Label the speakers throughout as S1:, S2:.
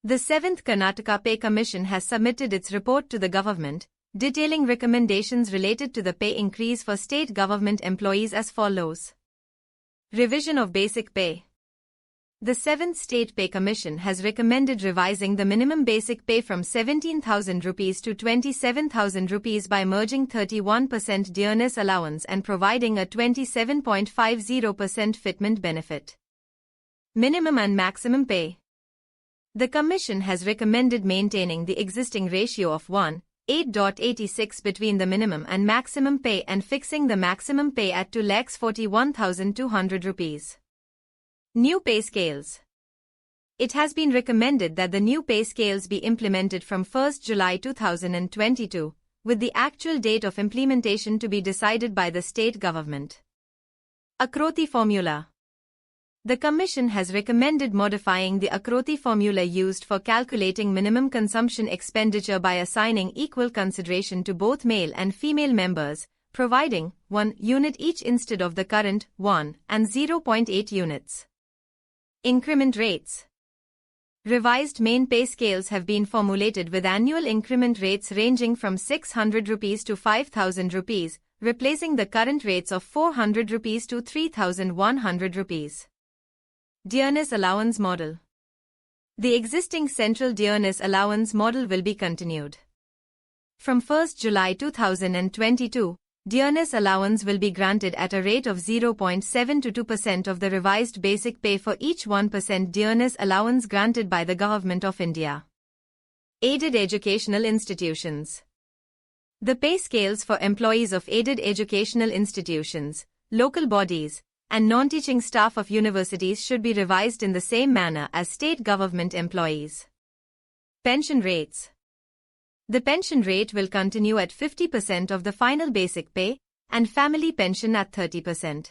S1: The 7th Karnataka Pay Commission has submitted its report to the government, detailing recommendations related to the pay increase for state government employees as follows. Revision of basic pay. The 7th State Pay Commission has recommended revising the minimum basic pay from 17,000 rupees to 27,000 rupees by merging 31% dearness allowance and providing a 27.50% fitment benefit. Minimum and maximum pay. The Commission has recommended maintaining the existing ratio of 1:8.86 between the minimum and maximum pay and fixing the maximum pay at 2,41,200 rupees. New pay scales. It has been recommended that the new pay scales be implemented from 1st July 2022, with the actual date of implementation to be decided by the state government. Akroti formula. The Commission has recommended modifying the Akroti formula used for calculating minimum consumption expenditure by assigning equal consideration to both male and female members, providing 1 unit each instead of the current 1 and 0.8 units. Increment rates. Revised main pay scales have been formulated with annual increment rates ranging from 600 rupees to 5,000 rupees, replacing the current rates of 400 rupees to 3,100 rupees. Dearness allowance model. The existing central dearness allowance model will be continued. From 1st July 2022, dearness allowance will be granted at a rate of 0.722% of the revised basic pay for each 1% dearness allowance granted by the Government of India. Aided educational institutions. The pay scales for employees of aided educational institutions, local bodies, and non-teaching staff of universities should be revised in the same manner as state government employees. Pension rates. The pension rate will continue at 50% of the final basic pay, and family pension at 30%.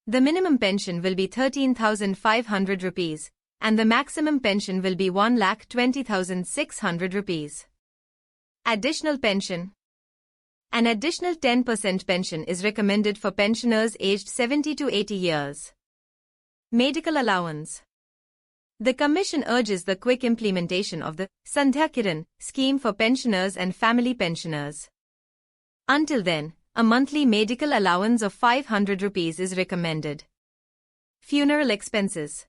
S1: The minimum pension will be 13,500 rupees, and the maximum pension will be 1,20,600 rupees. Additional pension. An additional 10% pension is recommended for pensioners aged 70 to 80 years. Medical allowance. The Commission urges the quick implementation of the Sandhya Kiran scheme for pensioners and family pensioners. Until then, a monthly medical allowance of 500 rupees is recommended. Funeral expenses.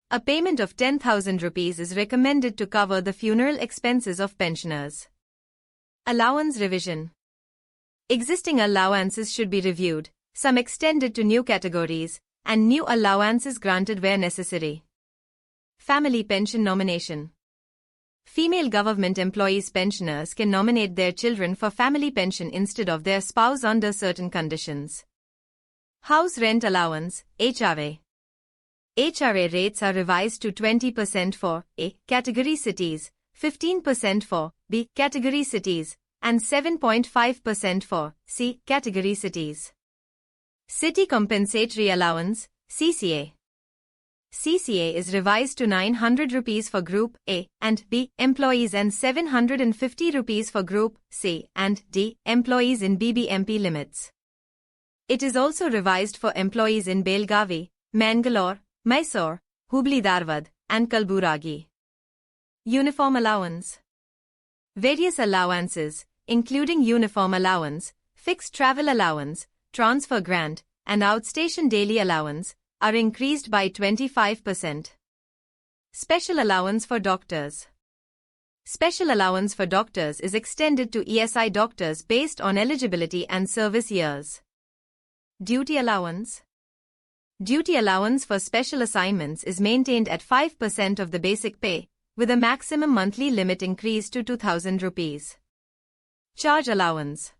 S1: A payment of 10,000 rupees is recommended to cover the funeral expenses of pensioners. Allowance revision. Existing allowances should be reviewed, some extended to new categories, and new allowances granted where necessary. Family pension nomination. Female government employees pensioners can nominate their children for family pension instead of their spouse under certain conditions. House rent allowance, HRA. HRA rates are revised to 20% for A category cities, 15% for B category cities, and 7.5% for C category cities. City Compensatory Allowance, CCA. CCA is revised to 900 rupees for Group A and B employees and 750 rupees for Group C and D employees in BBMP limits. It is also revised for employees in Belgavi, Mangalore, Mysore, Hubli-Dharwad, and Kalburagi. Uniform allowance. Various allowances, including uniform allowance, fixed travel allowance, transfer grant, and outstation daily allowance, are increased by 25%. Special allowance for doctors. Special allowance for doctors is extended to ESI doctors based on eligibility and service years. Duty allowance. Duty allowance for special assignments is maintained at 5% of the basic pay, with a maximum monthly limit increased to 2,000 rupees. Charge allowance.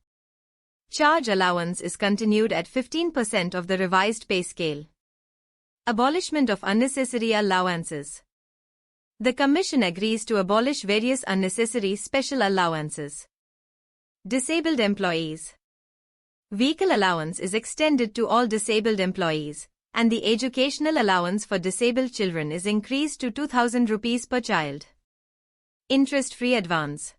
S1: Charge allowance is continued at 15% of the revised pay scale. Abolishment of unnecessary allowances. The Commission agrees to abolish various unnecessary special allowances. Disabled employees. Vehicle allowance is extended to all disabled employees, and the educational allowance for disabled children is increased to 2,000 rupees per child. Interest-free advance.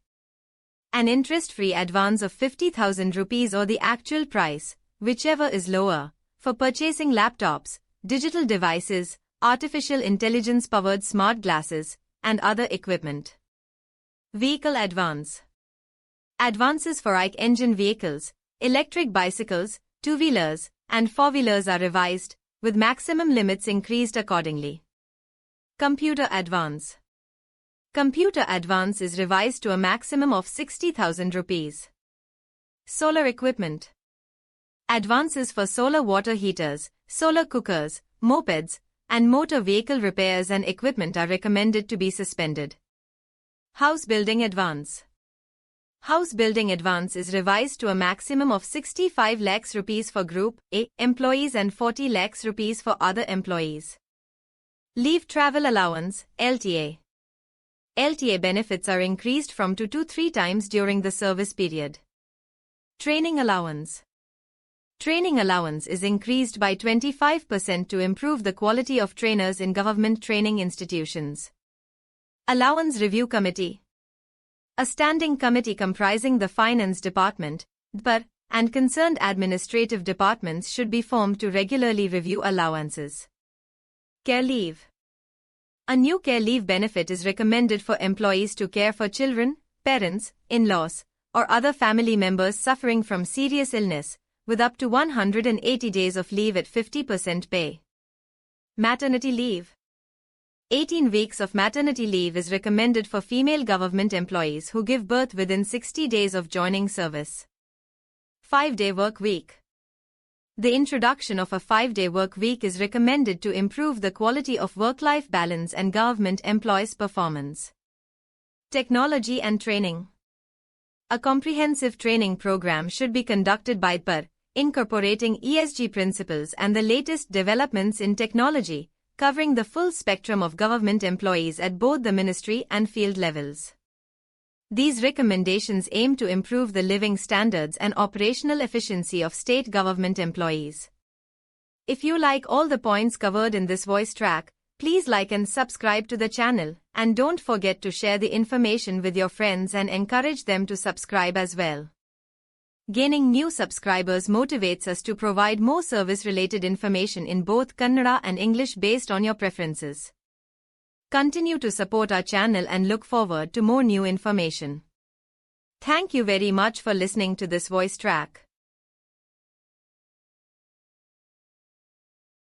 S1: An interest-free advance of 50,000 rupees or the actual price, whichever is lower, for purchasing laptops, digital devices, artificial intelligence-powered smart glasses, and other equipment. Vehicle advance. Advances for IC engine vehicles, electric bicycles, two-wheelers, and four-wheelers are revised, with maximum limits increased accordingly. Computer advance. Computer advance is revised to a maximum of 60,000 rupees. Solar equipment. Advances for solar water heaters, solar cookers, mopeds, and motor vehicle repairs and equipment are recommended to be suspended. House building advance. House building advance is revised to a maximum of 65 lakhs rupees for Group A employees and 40 lakhs rupees for other employees. Leave travel allowance, LTA. LTA benefits are increased from 2 to 3 times during the service period. Training allowance. Training allowance is increased by 25% to improve the quality of trainers in government training institutions. Allowance Review Committee. A standing committee comprising the Finance Department, DPAR, and concerned administrative departments should be formed to regularly review allowances. Care leave. A new care leave benefit is recommended for employees to care for children, parents, in-laws, or other family members suffering from serious illness, with up to 180 days of leave at 50% pay. Maternity leave. 18 weeks of maternity leave is recommended for female government employees who give birth within 60 days of joining service. 5-day work week. The introduction of a 5-day work week is recommended to improve the quality of work-life balance and government employees' performance. Technology and training. A comprehensive training program should be conducted by DPAR, incorporating ESG principles and the latest developments in technology, covering the full spectrum of government employees at both the ministry and field levels. These recommendations aim to improve the living standards and operational efficiency of state government employees. If you like all the points covered in this voice track, please like and subscribe to the channel, and don't forget to share the information with your friends and encourage them to subscribe as well. Gaining new subscribers motivates us to provide more service-related information in both Kannada and English based on your preferences. Continue to support our channel and look forward to more new information. Thank you very much for listening to this voice track.